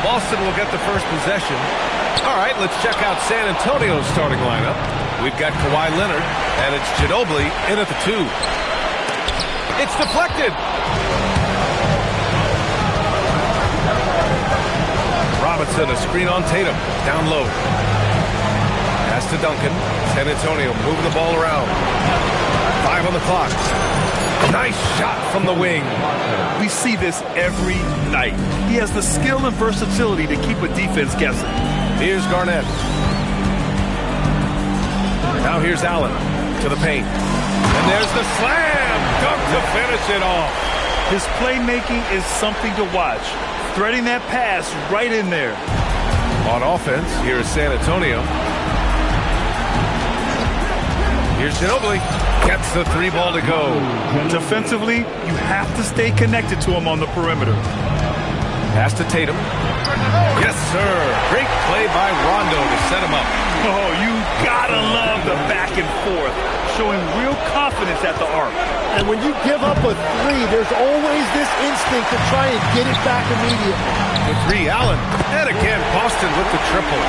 Boston will get the first possession. All right, let's check out San Antonio's starting lineup. We've got Kawhi Leonard, and it's Ginobili in at the 2. It's deflected. Robinson, a screen on Tatum. Down low. Pass to Duncan. San Antonio moving the ball around. 5 on the clock. Nice shot from the wing. We see this every night. He has the skill and versatility to keep a defense guessing. Here's Garnett. Now here's Allen to the paint. And there's the slam dunk to finish it off. His playmaking is something to watch. Threading that pass right in there. On offense, here is San Antonio. Here's Ginobili. Gets the 3 ball to go. Defensively, you have to stay connected to him on the perimeter. Pass to Tatum. Yes, sir. Great play by Rondo to set him up. Oh, you gotta love the back and forth, showing real confidence at the arc. And when you give up a 3, there's always this instinct to try and get it back immediately. The 3, Allen. And again, Boston with the triple.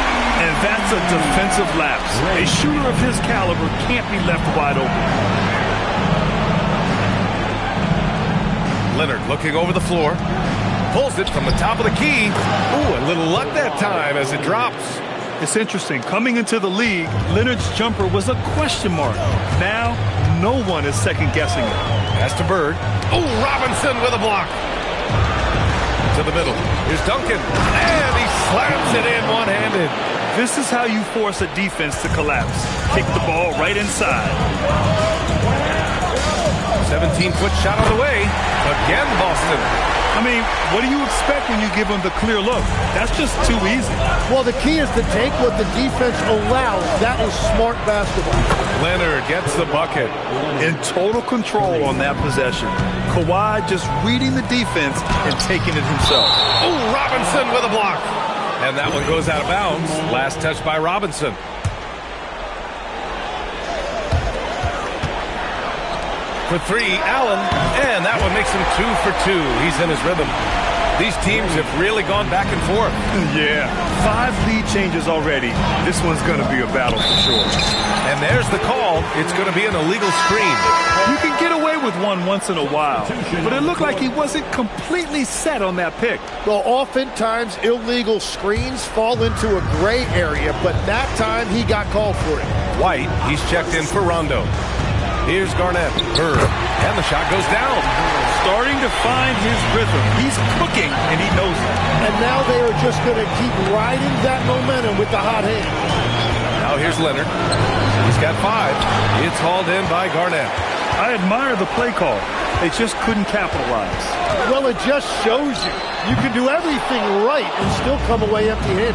And that's a defensive lapse. A shooter of his caliber can't be left wide open. Leonard looking over the floor. Pulls it from the top of the key. Ooh, a little luck that time as it drops. It's interesting. Coming into the league, Leonard's jumper was a question mark. Now, no one is second-guessing it. Pass to Bird. Oh, Robinson with a block. To the middle. Here's Duncan. And he slams it in one-handed. This is how you force a defense to collapse. Kick the ball right inside. 17-foot shot on the way. Again, Boston. I mean, what do you expect when you give them the clear look? That's just too easy. Well, the key is to take what the defense allows. That is smart basketball. Leonard gets the bucket. In total control on that possession. Kawhi just reading the defense and taking it himself. Oh, Robinson with a block. And that one goes out of bounds. Last touch by Robinson. For 3, Allen, and that one makes him 2 for 2. He's in his rhythm. These teams have really gone back and forth. Yeah, 5 lead changes already. This one's going to be a battle for sure. And there's the call. It's going to be an illegal screen. You can get away with one once in a while, but it looked like he wasn't completely set on that pick. Well, oftentimes illegal screens fall into a gray area, but that time he got called for it. White, he's checked in for Rondo. Here's Garnett. Bird. And the shot goes down. Starting to find his rhythm. He's cooking, and he knows it. And now they are just going to keep riding that momentum with the hot hand. Now here's Leonard. He's got 5. It's hauled in by Garnett. I admire the play call. They just couldn't capitalize. Well, it just shows you. You can do everything right and still come away empty-handed.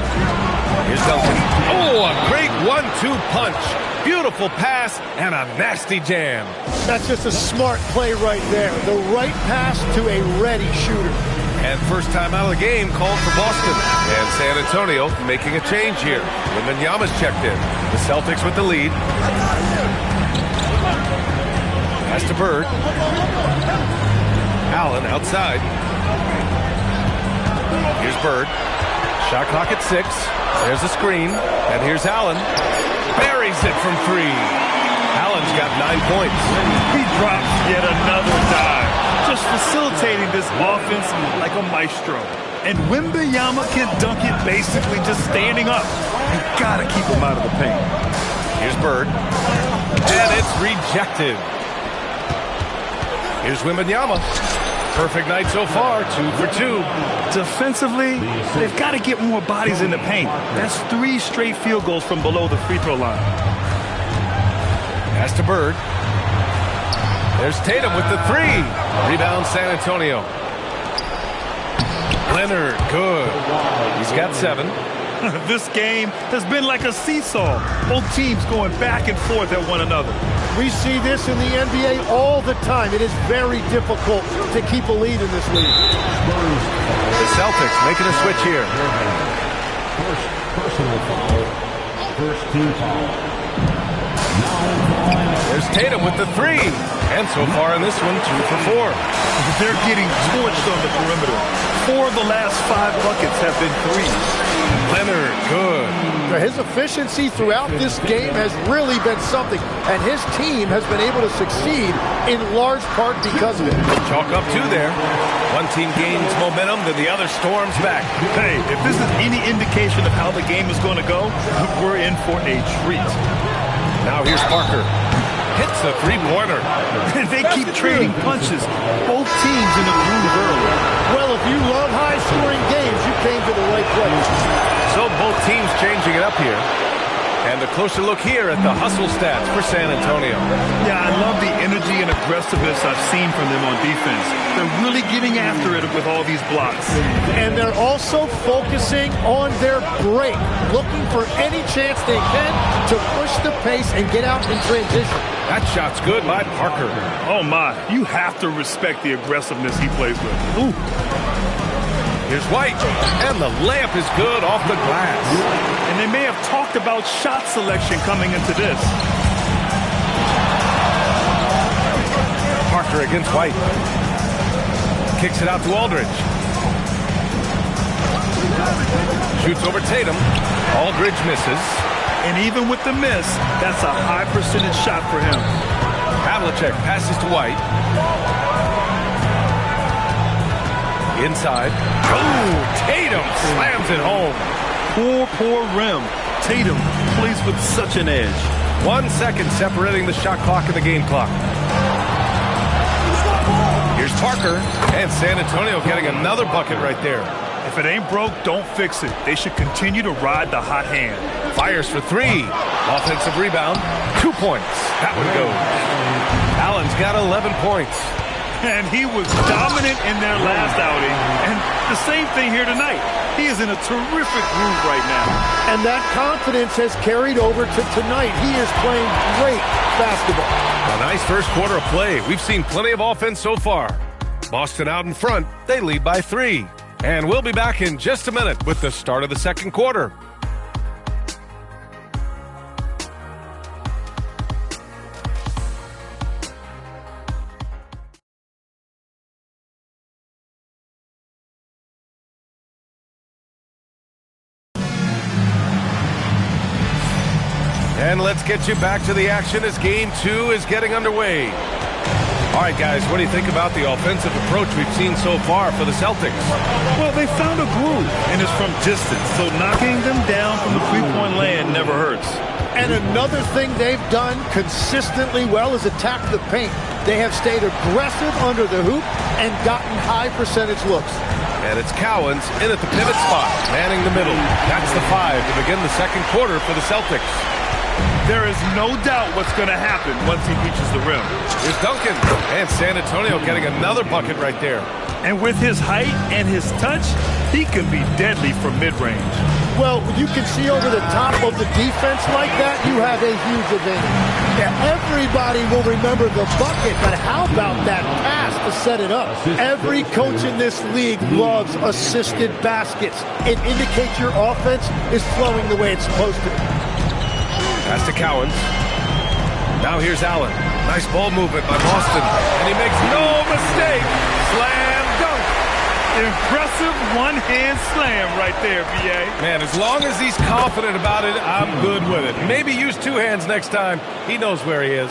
Here's Duncan. Oh, a great 1-2 punch. Beautiful pass and a nasty jam. That's just a smart play right there. The right pass to a ready shooter. And first time out of the game called for Boston. And San Antonio making a change here. Wembanyama's checked in. The Celtics with the lead. Pass to Bird. Allen outside. Here's Bird. Shot clock at 6. There's a screen. And here's Allen. Buries it from 3. Allen's got 9 points. He drops yet another dive. Just facilitating this offense like a maestro. And Wembanyama can dunk it basically just standing up. You gotta keep him out of the paint. Here's Bird. And it's rejected. Here's Wembanyama. Perfect night so far, 2 for 2. Defensively, they've got to get more bodies in the paint. That's 3 straight field goals from below the free throw line. Pass to Bird. There's Tatum with the 3. Rebound San Antonio. Leonard, good. He's got 7. This game has been like a seesaw. Both teams going back and forth at one another. We see this in the NBA all the time. It is very difficult to keep a lead in this league. The Celtics making a switch here. First personal foul. First team foul. There's Tatum with the 3. And so far in this one, 2 for 4. They're getting torched on the perimeter. 4 of the last 5 buckets have been threes. Leonard, good. His efficiency throughout this game has really been something, and his team has been able to succeed in large part because of it. Chalk up 2 there. One team gains momentum, then the other storms back. Hey, if this is any indication of how the game is going to go, we're in for a treat. Now here's Parker. Hits a three-pointer. They keep trading punches. Both teams in the groove early. Well, if you love high-scoring games, you came to the right place. So both teams changing it up here. And a closer look here at the hustle stats for San Antonio. Yeah, I love the energy and aggressiveness I've seen from them on defense. They're really getting after it with all these blocks. And they're also focusing on their break, looking for any chance they can to push the pace and get out in transition. That shot's good by Parker. Oh, my. You have to respect the aggressiveness he plays with. Ooh. Here's White, and the layup is good off the glass. And they may have talked about shot selection coming into this. Parker against White. Kicks it out to Aldridge. Shoots over Tatum. Aldridge misses. And even with the miss, that's a high percentage shot for him. Havlicek passes to White. Inside. Oh, Tatum slams it home. Poor rim. Tatum plays with such an edge. 1 second separating the shot clock and the game clock. Here's Parker, and San Antonio getting another bucket right there. If it ain't broke, don't fix it. They should continue to ride the hot hand. Fires for 3. Offensive rebound. 2 points. That one goes. Allen's got 11 points. And he was dominant in their last outing. And the same thing here tonight. He is in a terrific groove right now. And that confidence has carried over to tonight. He is playing great basketball. A nice first quarter of play. We've seen plenty of offense so far. Boston out in front. They lead by 3. And we'll be back in just a minute with the start of the second quarter. And let's get you back to the action as Game 2 is getting underway. All right, guys, what do you think about the offensive approach we've seen so far for the Celtics? Well, they found a groove, and it's from distance, so knocking them down from the three-point land never hurts. And another thing they've done consistently well is attack the paint. They have stayed aggressive under the hoop and gotten high percentage looks. And it's Cowens in at the pivot spot, manning the middle. That's the 5 to begin the second quarter for the Celtics. There is no doubt what's going to happen once he reaches the rim. Here's Duncan, and San Antonio getting another bucket right there. And with his height and his touch, he can be deadly from mid-range. Well, you can see over the top of the defense like that, you have a huge advantage. Yeah, everybody will remember the bucket, but how about that pass to set it up? Every coach in this league loves assisted baskets. It indicates your offense is flowing the way it's supposed to. Pass to Cowens. Now here's Allen. Nice ball movement by Boston. And he makes no mistake. Slam dunk. Impressive one-hand slam right there, B.A. Man, as long as he's confident about it, I'm good with it. Maybe use 2 hands next time. He knows where he is.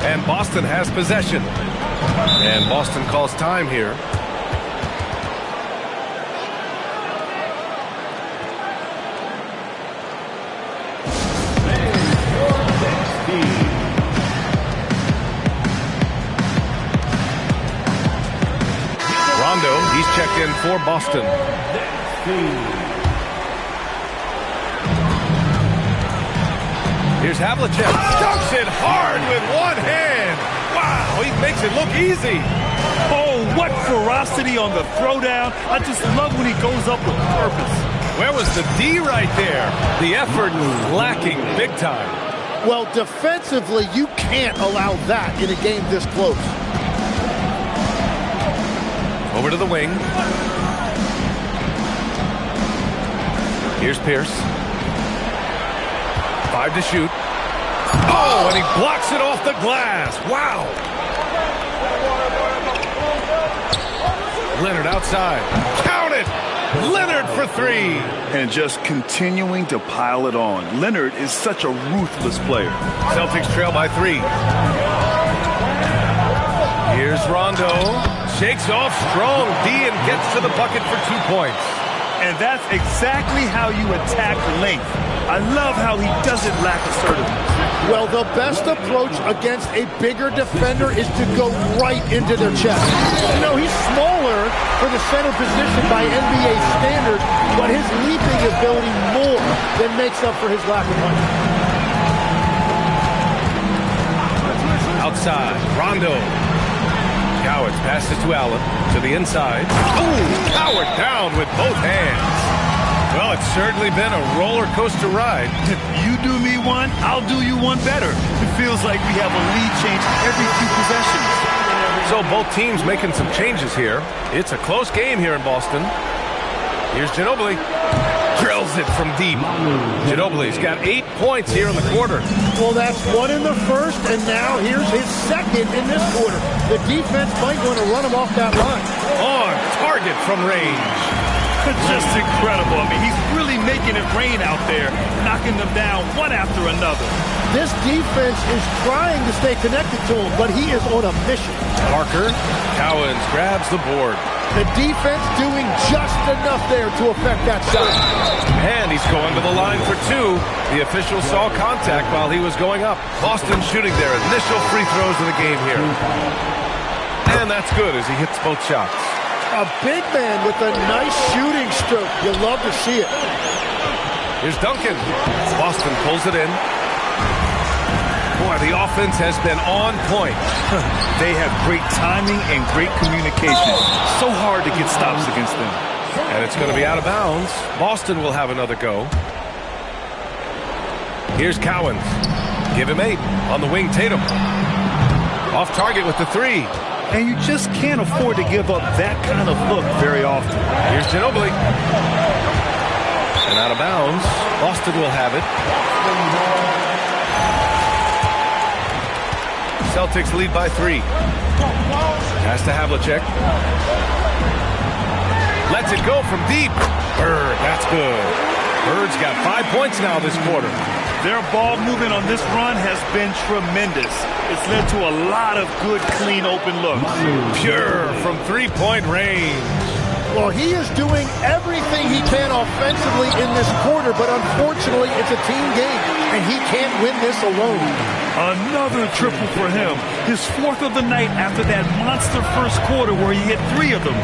And Boston has possession. And Boston calls time here. He's checked in for Boston. Here's Havlicek. Dunks it hard with one hand. Wow, he makes it look easy. Oh, what ferocity on the throwdown. I just love when he goes up with purpose. Where was the D right there? The effort lacking big time. Well, defensively, you can't allow that in a game this close. Over to the wing. Here's Pierce. 5 to shoot. Oh, and he blocks it off the glass. Wow. Leonard outside. Count it! Leonard for three. And just continuing to pile it on. Leonard is such a ruthless player. Celtics trail by 3. Here's Rondo. Shakes off strong D and gets to the bucket for 2 points. And that's exactly how you attack length. I love how he doesn't lack assertiveness. Well, the best approach against a bigger defender is to go right into their chest. You know, he's smaller for the center position by NBA standards, but his leaping ability more than makes up for his lack of height. Outside, Rondo. Coward passes to Allen, to the inside. Oh, Coward down with both hands. Well, it's certainly been a roller coaster ride. You do me one, I'll do you one better. It feels like we have a lead change every few possessions. So both teams making some changes here. It's a close game here in Boston. Here's Ginobili. Drills it from deep. Ginobili's got 8 points here in the quarter. Well, that's 1 in the first, and now here's his second in this quarter. The defense might want to run him off that line. On target from range. Just incredible. I mean, he's really making it rain out there, knocking them down one after another. This defense is trying to stay connected to him, but he is on a mission. Parker, Cowens grabs the board. The defense doing just enough there to affect that shot. And he's going to the line for 2. The official saw contact while he was going up. Boston shooting their initial free throws of the game here. And that's good as he hits both shots. A big man with a nice shooting stroke. You'll love to see it. Here's Duncan. Boston pulls it in. Boy, the offense has been on point. They have great timing and great communication. So hard to get stops against them. And it's going to be out of bounds. Boston will have another go. Here's Cowens. Give him 8. On the wing, Tatum. Off target with the 3. And you just can't afford to give up that kind of look very often. Here's Ginobili. And out of bounds. Boston will have it. Celtics lead by 3. Pass to Havlicek. Lets it go from deep. Bird, that's good. Bird's got 5 points now this quarter. Their ball movement on this run has been tremendous. It's led to a lot of good, clean, open looks. Pure from three-point range. Well, he is doing everything he can offensively in this quarter, but unfortunately, it's a team game, and he can't win this alone. Another triple for him. His 4th of the night after that monster first quarter where he hit 3 of them.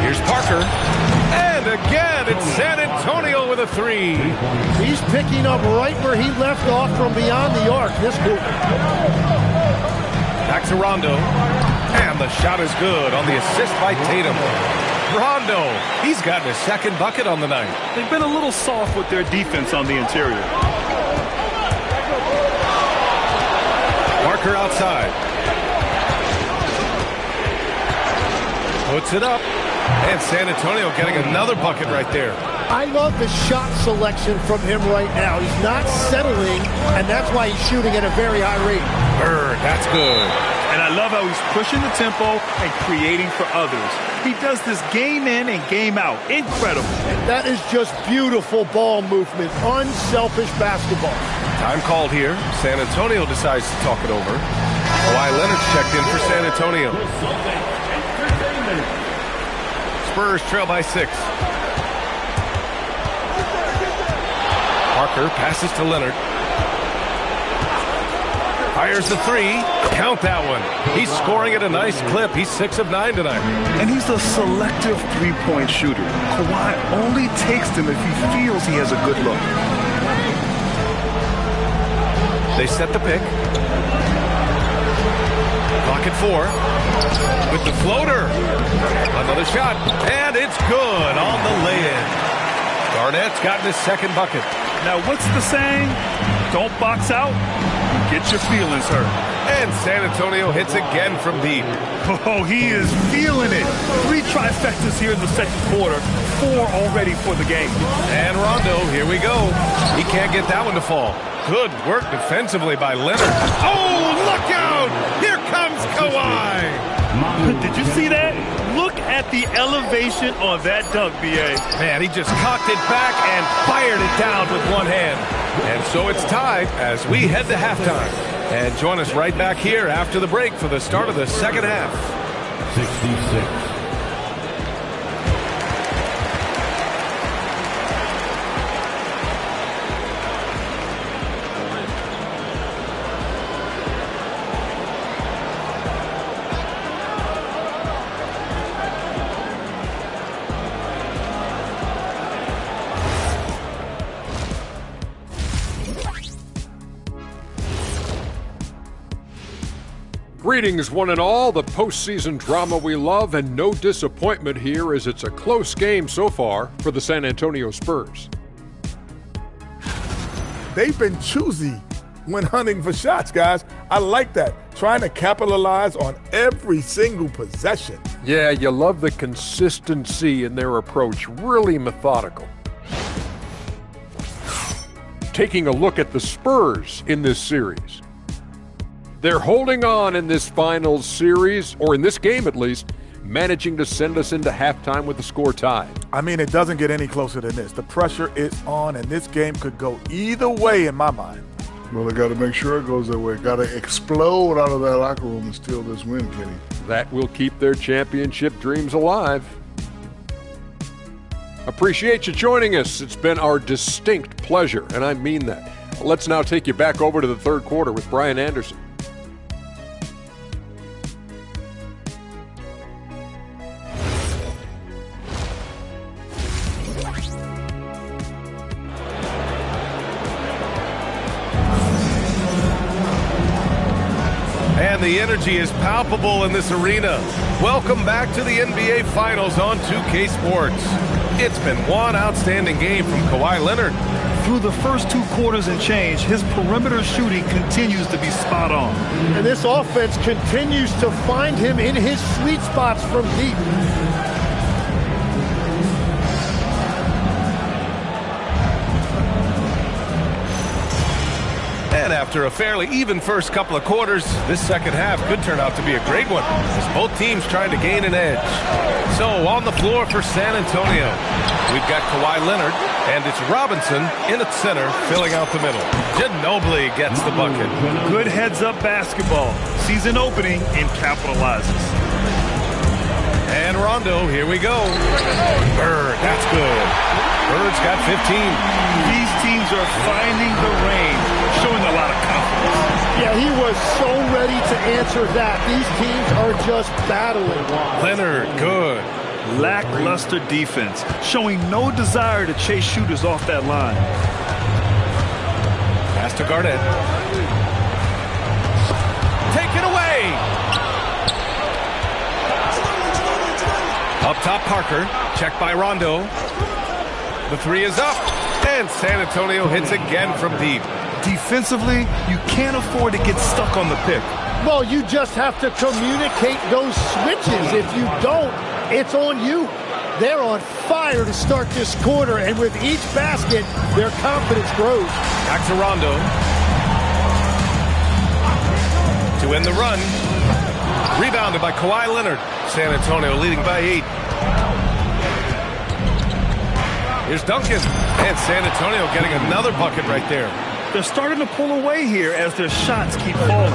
Here's Parker. And again, it's San Antonio with a 3. He's picking up right where he left off from beyond the arc this quarter. Back to Rondo. And the shot is good on the assist by Tatum. Rondo, he's gotten his 2nd bucket on the night. They've been a little soft with their defense on the interior. Parker outside. Puts it up. And San Antonio getting another bucket right there. I love the shot selection from him right now. He's not settling, and that's why he's shooting at a very high rate. Bird, that's good. And I love how he's pushing the tempo and creating for others. He does this game in and game out. Incredible. That is just beautiful ball movement. Unselfish basketball. Time called here. San Antonio decides to talk it over. Kawhi Leonard's checked in for San Antonio. Spurs trail by 6. Parker passes to Leonard. Fires the 3. Count that one. He's scoring at a nice clip. He's 6 of 9 tonight. And he's a selective three-point shooter. Kawhi only takes them if he feels he has a good look. They set the pick. Clock at 4. With the floater. Another shot. And it's good on the lay-in. Garnett's gotten his 2nd bucket. Now, what's the saying? Don't box out. Get your feelings hurt. And San Antonio hits again from deep. Oh, he is feeling it. 3 trifectas here in the 2nd quarter. 4 already for the game. And Rondo, here we go. He can't get that one to fall. Good work defensively by Leonard. Oh, look out! Here comes Kawhi! Did you see that? Look at the elevation on that dunk, B.A. Man, he just cocked it back and fired it down with one hand. And so it's tied as we head to halftime. And join us right back here after the break for the start of the second half. 66. Greetings, one and all. The postseason drama we love, and no disappointment here as it's a close game so far for the San Antonio Spurs. They've been choosy when hunting for shots, guys. I like that. Trying to capitalize on every single possession. Yeah, you love the consistency in their approach. Really methodical. Taking a look at the Spurs in this series. They're holding on in this finals series, or in this game at least, managing to send us into halftime with the score tied. I mean, it doesn't get any closer than this. The pressure is on, and this game could go either way in my mind. Well, they got to make sure it goes that way. Got to explode out of that locker room and steal this win, Kenny. That will keep their championship dreams alive. Appreciate you joining us. It's been our distinct pleasure, and I mean that. Let's now take you back over to the third quarter with Brian Anderson. And the energy is palpable in this arena. Welcome back to the NBA Finals on 2K Sports. It's been one outstanding game from Kawhi Leonard. Through the first two quarters and change, his perimeter shooting continues to be spot on. And this offense continues to find him in his sweet spots from deep. And after a fairly even first couple of quarters, this second half could turn out to be a great one, as both teams trying to gain an edge. So on the floor for San Antonio, we've got Kawhi Leonard, and it's Robinson in at center, filling out the middle. Ginobili gets the bucket. Good heads-up basketball. Season opening and capitalizes. And Rondo, here we go. Bird, that's good. Bird's got 15. These teams are finding the range, showing a lot of confidence. Yeah, he was so ready to answer that. These teams are just battling. Leonard, good. Lackluster defense, showing no desire to chase shooters off that line. Pass to Garnett. Take it away. Up top, Parker. Checked by Rondo. The three is up. And San Antonio hits again from deep. Defensively, you can't afford to get stuck on the pick. Well, you just have to communicate those switches. If you don't, it's on you. They're on fire to start this quarter, and with each basket, their confidence grows. Back to Rondo. To end the run. Rebounded by Kawhi Leonard. San Antonio leading by 8. Here's Duncan. And San Antonio getting another bucket right there. They're starting to pull away here as their shots keep falling.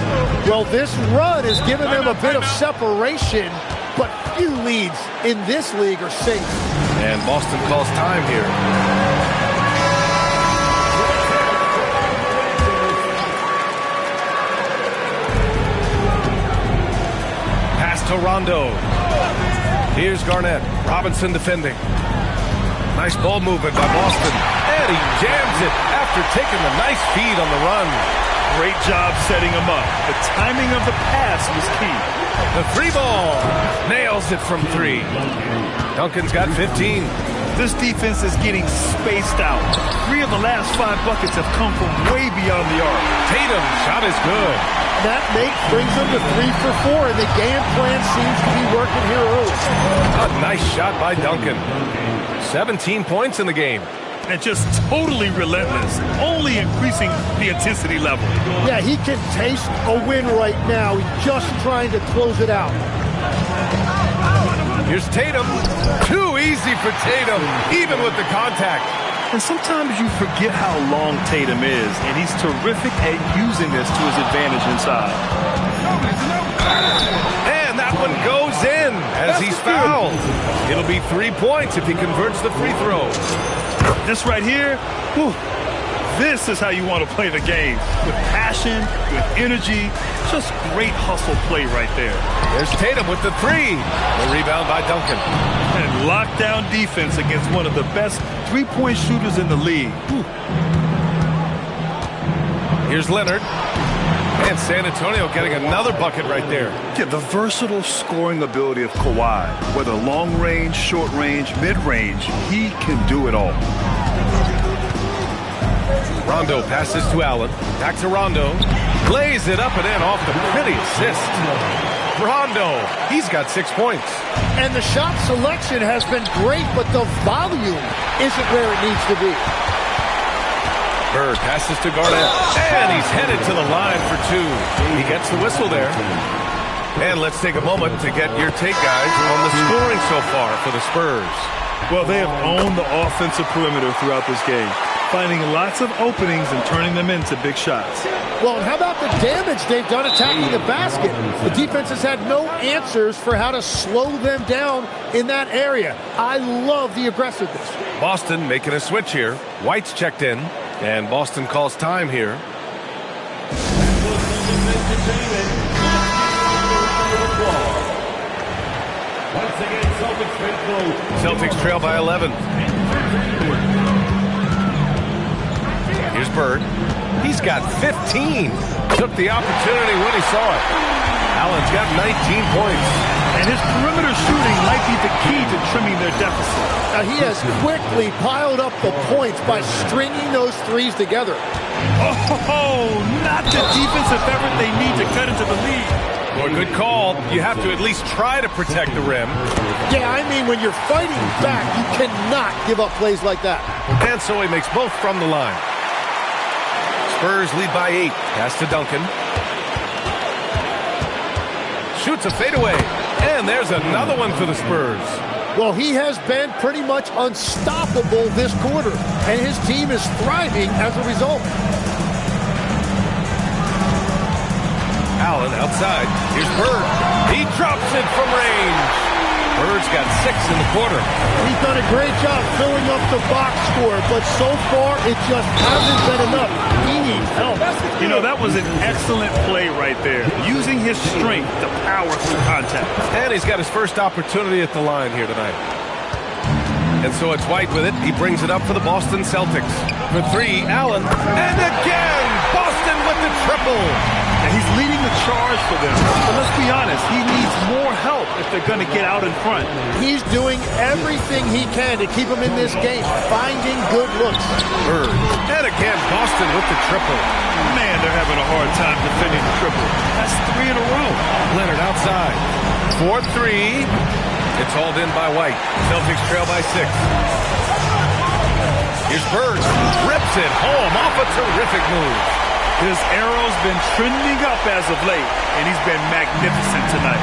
Well, this run has given them a bit of separation, but few leads in this league are safe. And Boston calls time here. Pass to Rondo. Here's Garnett. Robinson defending. Nice ball movement by Boston. And he jams it after taking the nice feed on the run. Great job setting him up. The timing of the pass was key. The three ball. Nails it from 3. Duncan's got 15. This defense is getting spaced out. 3 of the last 5 buckets have come from way beyond the arc. Tatum, shot is good. That brings them to 3 for 4, and the game plan seems to be working here early. A nice shot by Duncan. 17 points in the game. And just totally relentless, only increasing the intensity level. Yeah, he can taste a win right now. He's just trying to close it out. Here's Tatum. Too easy for Tatum, even with the contact. And sometimes you forget how long Tatum is, and he's terrific at using this to his advantage inside. And that one goes in as he's fouled. It'll be 3 points if he converts the free throw. This right here, whew, this is how you want to play the game. With passion, with energy, just great hustle play right there. There's Tatum with the three. The rebound by Duncan. And lockdown defense against one of the best three-point shooters in the league. Whew. Here's Leonard. And San Antonio getting another bucket right there. Yeah, the versatile scoring ability of Kawhi. Whether long range, short range, mid-range, he can do it all. Rondo passes to Allen. Back to Rondo. Lays it up and in off the pretty assist. Rondo, he's got 6 points. And the shot selection has been great, but the volume isn't where it needs to be. Bird passes to Garnett, and he's headed to the line for two. He gets the whistle there. And let's take a moment to get your take, guys, on the scoring so far for the Spurs. Well, they have owned the offensive perimeter throughout this game, finding lots of openings and turning them into big shots. Well, and how about the damage they've done attacking the basket? The defense has had no answers for how to slow them down in that area. I love the aggressiveness. Boston making a switch here. White's checked in, and Boston calls time here. Celtics trail by 11. Here's Bird. He's got 15. Took the opportunity when he saw it. Allen's got 19 points. And his perimeter shooting might be the key to trimming their deficit. Now, he has quickly piled up the points by stringing those threes together. Oh, not the defensive effort they need to cut into the lead. Well, good call. You have to at least try to protect the rim. Yeah, I mean, when you're fighting back, you cannot give up plays like that. And so he makes both from the line. Spurs lead by 8. Pass to Duncan. Shoots a fadeaway. And there's another one for the Spurs. Well, he has been pretty much unstoppable this quarter, and his team is thriving as a result. Allen outside. Here's Bird. He drops it from range. Bird's got 6 in the quarter. He's done a great job filling up the box score, but so far it just hasn't been enough. He needs help. You know, that was an excellent play right there, using his strength to power through contact. And he's got his first opportunity at the line here tonight. And so it's White with it. He brings it up for the Boston Celtics. For 3, Allen. And again, Boston with the triple. And he's leading the charge for them. But let's be honest, he needs more help if they're going to get out in front. He's doing everything he can to keep them in this game, finding good looks. Bird. And again, Boston with the triple. Man, they're having a hard time defending the triple. That's 3 in a row. Leonard outside. 4-3. It's hauled in by White. Celtics trail by 6. Here's Bird. Rips it home off a terrific move. His arrow's been trending up as of late, and he's been magnificent tonight.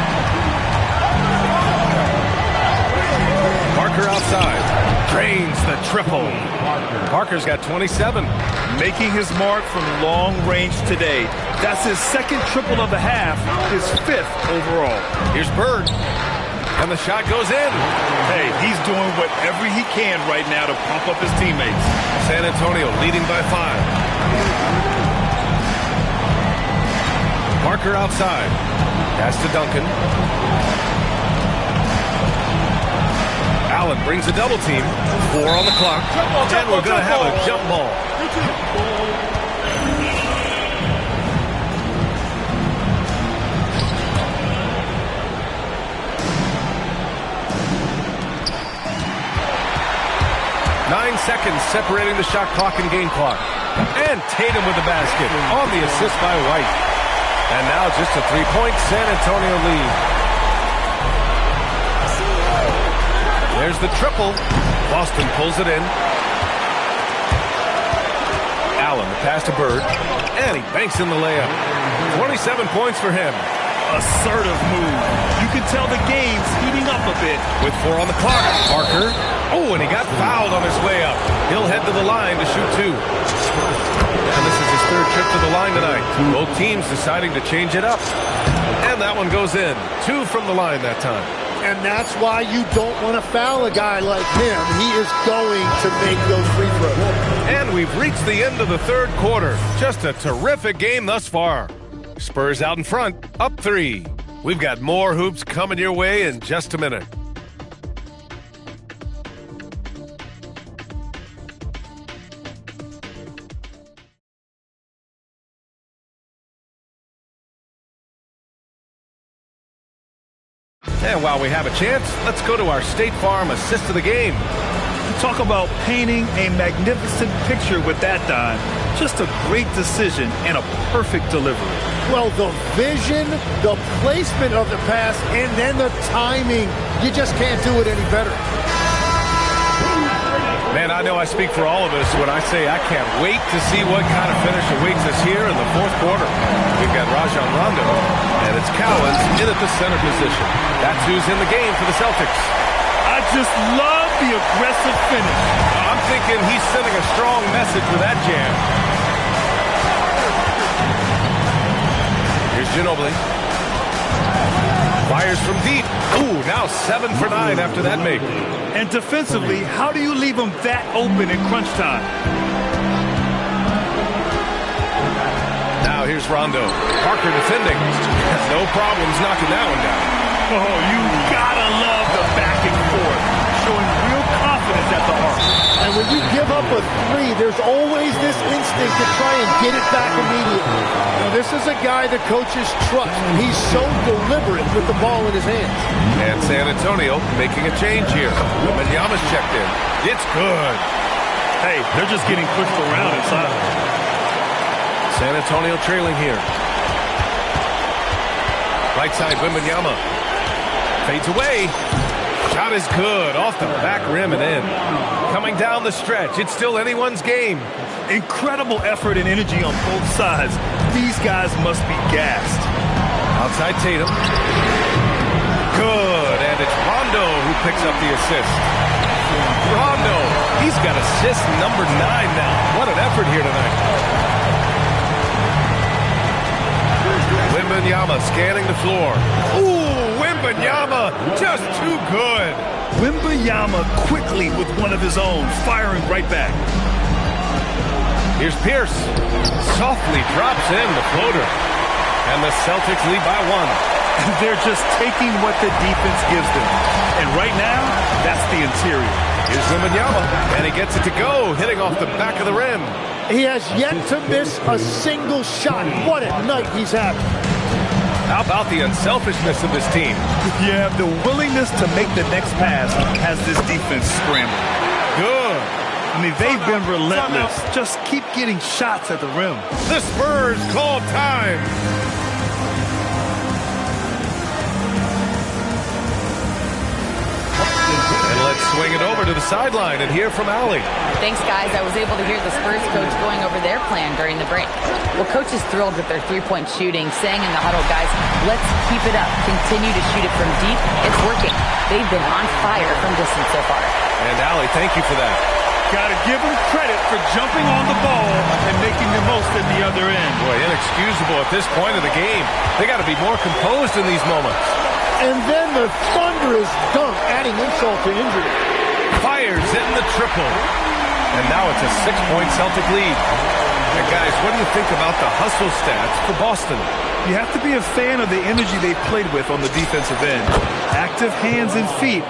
Parker outside. Drains the triple. Parker's got 27. Making his mark from long range today. That's his second triple of the half, his 5th overall. Here's Bird. And the shot goes in. Hey, he's doing whatever he can right now to pump up his teammates. San Antonio leading by 5. Parker outside. Pass to Duncan. Allen brings a double team. 4 on the clock. And we're going to have a jump ball. 9 seconds separating the shot clock and game clock. And Tatum with the basket on the assist by White. And now just a 3-point San Antonio lead. There's the triple. Boston pulls it in. Allen, the pass to Bird. And he banks in the layup. 27 points for him. assertive move. You can tell the game's heating up a bit. With 4 on the clock, Parker. Oh, and he got fouled on his way up. He'll head to the line to shoot 2. And this is his 3rd trip to the line tonight. Both teams deciding to change it up. And that one goes in. 2 from the line that time. And that's why you don't want to foul a guy like him. He is going to make those free throws. And we've reached the end of the 3rd quarter. Just a terrific game thus far. Spurs out in front, up 3. We've got more hoops coming your way in just a minute. And while we have a chance, let's go to our State Farm assist of the game. Talk about painting a magnificent picture with that dime. Just a great decision and a perfect delivery. Well, the vision, the placement of the pass, and then the timing. You just can't do it any better. Man, I know I speak for all of us when I say I can't wait to see what kind of finish awaits us here in the 4th quarter. We've got Rajon Rondo, and it's Cowens in at the center position. That's who's in the game for the Celtics. I just love the aggressive finish. I'm thinking he's sending a strong message with that jam. Here's Ginobili. Fires from deep. Ooh, now 7 for 9 after that make. And defensively, how do you leave them that open in crunch time? Now here's Rondo. Parker defending. No problems knocking that one down. Oh, you gotta love the back and forth. Showing real confidence at the arc. And when you give up a 3, there's always this instinct to try and get it back immediately. Now, this is a guy the coaches trust. He's so deliberate with the ball in his hands. And San Antonio making a change here. Wembanyama's checked in. It's good. Hey, they're just getting pushed around inside. San Antonio trailing here. Right side, Wembanyama. Fades away. Shot is good. Off the back rim and in. Coming down the stretch. It's still anyone's game. Incredible effort and energy on both sides. These guys must be gassed. Outside Tatum. Good. And it's Rondo who picks up the assist. Rondo. He's got assist number 9 now. What an effort here tonight. Wembanyama scanning the floor. Ooh, Wembanyama just too good. Wembanyama quickly with one of his own, firing right back. Here's Pierce. Softly drops in the floater. And the Celtics lead by 1. They're just taking what the defense gives them. And right now, that's the interior. Here's Wembanyama, and he gets it to go, hitting off the back of the rim. He has yet to miss a single shot. What a night he's having. How about the unselfishness of this team? Yeah, the willingness to make the next pass has this defense scrambling. Good. I mean, they've been relentless. Just keep getting shots at the rim. The Spurs call time. And let's swing it over to the sideline and hear from Allie. Thanks, guys. I was able to hear the Spurs coach going over their plan during the break. Well, coach is thrilled with their three-point shooting, saying in the huddle, guys, let's keep it up. Continue to shoot it from deep. It's working. They've been on fire from distance so far. And Allie, thank you for that. Got to give them credit for jumping on the ball and making the most at the other end. Boy, inexcusable at this point of the game. They got to be more composed in these moments. And then the thunderous dunk, adding insult to injury. Fires in the triple. And now it's a 6-point Celtic lead. And guys, what do you think about the hustle stats for Boston? You have to be a fan of the energy they played with on the defensive end. Active hands and feet,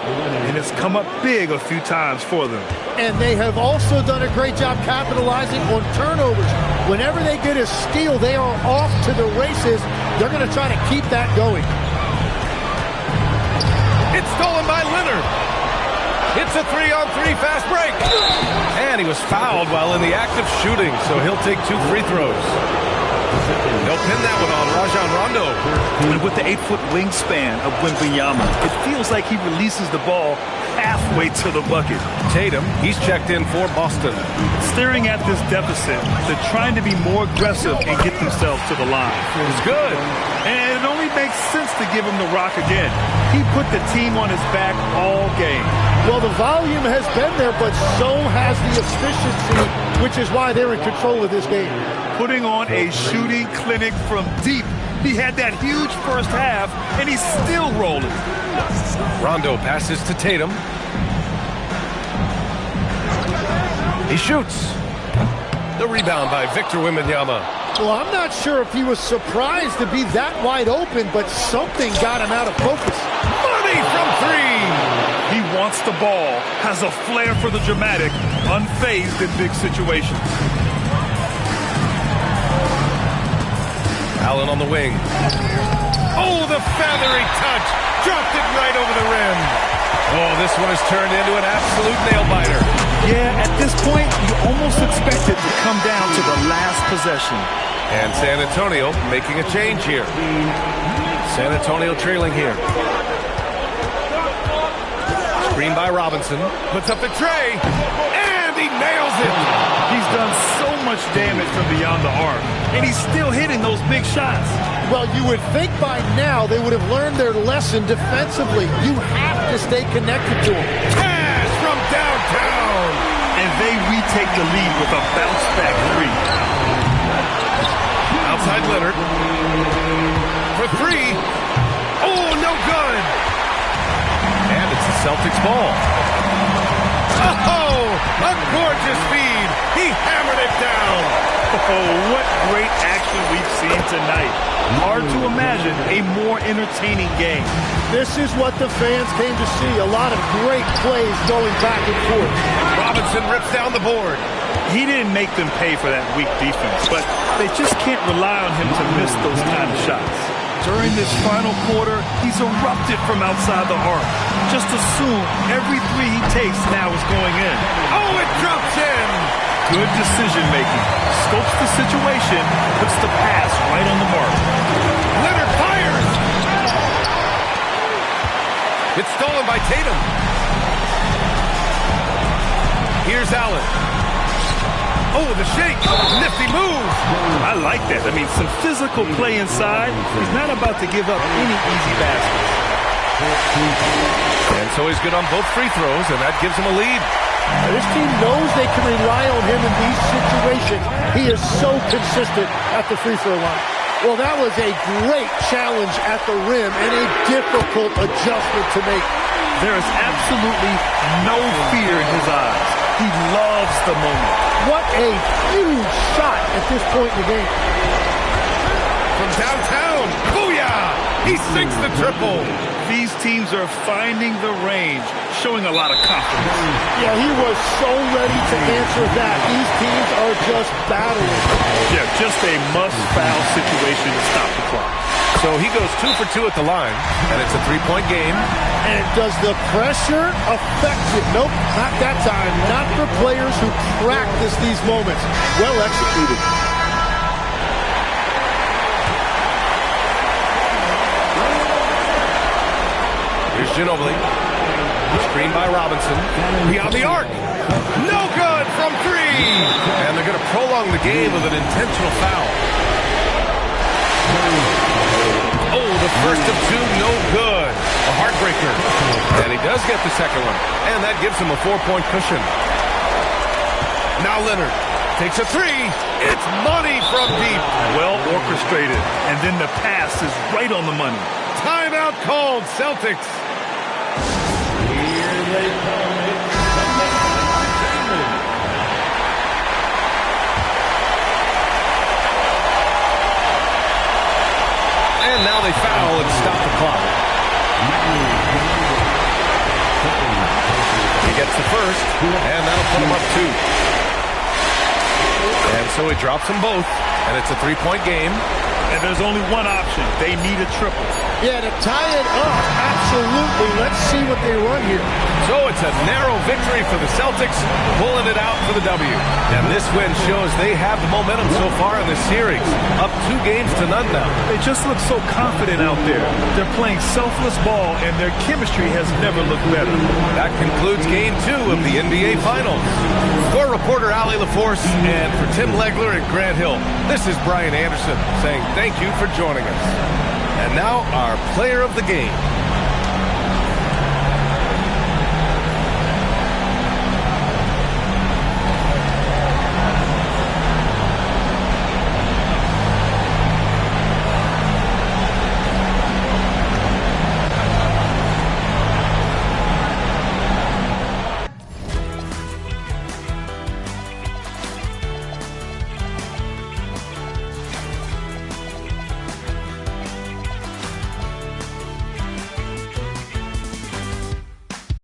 and it's come up big a few times for them. And they have also done a great job capitalizing on turnovers. Whenever they get a steal, they are off to the races. They're going to try to keep that going. It's stolen by Leonard. It's a 3-on-3 fast break. And he was fouled while in the act of shooting, so he'll take 2 free throws. They'll pin that one on Rajon Rondo. And with the 8-foot wingspan of Wembanyama, it feels like he releases the ball halfway to the bucket. Tatum, he's checked in for Boston. Staring at this deficit, they're trying to be more aggressive and get themselves to the line. It's good. And it only makes sense to give him the rock again. He put the team on his back all game. Well, the volume has been there, but so has the efficiency, which is why they're in control of this game. Putting on a shooting clinic from deep. He had that huge first half, and he's still rolling. Rondo passes to Tatum. He shoots. The rebound by Victor Wembanyama. Well, I'm not sure if he was surprised to be that wide open, but something got him out of focus. Money from three. He wants the ball, has a flair for the dramatic, unfazed in big situations. Allen on the wing. Oh, the feathery touch. Dropped it right over the rim. Oh, this one has turned into an absolute nail-biter. Yeah, at this point, you almost expect it to come down to the last possession. And San Antonio making a change here. San Antonio trailing here. Screen by Robinson. Puts up the tray. And he nails it. He's done so much damage from beyond the arc. And he's still hitting those big shots. Well, you would think by now they would have learned their lesson defensively. You have to stay connected to him. Pass from downtown. And they retake the lead with a bounce-back three. Outside Leonard. For three. Oh, no good. And it's the Celtics ball. Oh, a gorgeous feed. He hammered it down. Oh, what great action we've seen tonight. Hard to imagine a more entertaining game. This is what the fans came to see. A lot of great plays going back and forth. Robinson rips down the board. He didn't make them pay for that weak defense, but they just can't rely on him to miss those kind of shots. During this final quarter, he's erupted from outside the arc. Just assume every three he takes now is going in. Oh, it drops in. Good decision-making. Scopes the situation, puts the pass right on the mark. Leonard fires. It's stolen by Tatum. Here's Allen. Oh, the shake. Nifty move. I like that. I mean, some physical play inside. He's not about to give up any easy baskets. And so he's good on both free throws, and that gives him a lead. This team knows they can rely on him in these situations. He is so consistent at the free throw line. Well, that was a great challenge at the rim and a difficult adjustment to make. There is absolutely no fear in his eyes. He loves the moment. What a huge shot at this point in the game. From downtown, booyah! He sinks the triple. These teams are finding the range, showing a lot of confidence. Yeah, he was so ready to answer that. These teams are just battling. Yeah, just a must-foul situation to stop the clock. So he goes 2 for 2 at the line, and it's a three-point game. And does the pressure affect it? Nope, not that time. Not for players who practice these moments. Well executed. Here's Ginobili. Screen by Robinson. Beyond the arc. No good from three. And they're going to prolong the game with an intentional foul. Oh, the first of two, no good. A heartbreaker. And he does get the second one. And that gives him a 4-point cushion. Now Leonard takes a three. It's money from deep. Well orchestrated. And then the pass is right on the money. Timeout called, Celtics. Here they come. And now they foul and stop the clock. He gets the first, and that'll put him up 2. And so he drops them both, and it's a 3-point game. And there's only one option. They need a triple. Yeah, to tie it up, absolutely. Let's see what they run here. So it's a narrow victory for the Celtics, pulling it out for the W. And this win shows they have the momentum so far in this series. Up 2 games to none now. They just look so confident out there. They're playing selfless ball, and their chemistry has never looked better. That concludes Game 2 of the NBA Finals. For reporter Allie LaForce and for Tim Legler and Grant Hill, this is Brian Anderson saying thank you for joining us. And now our player of the game.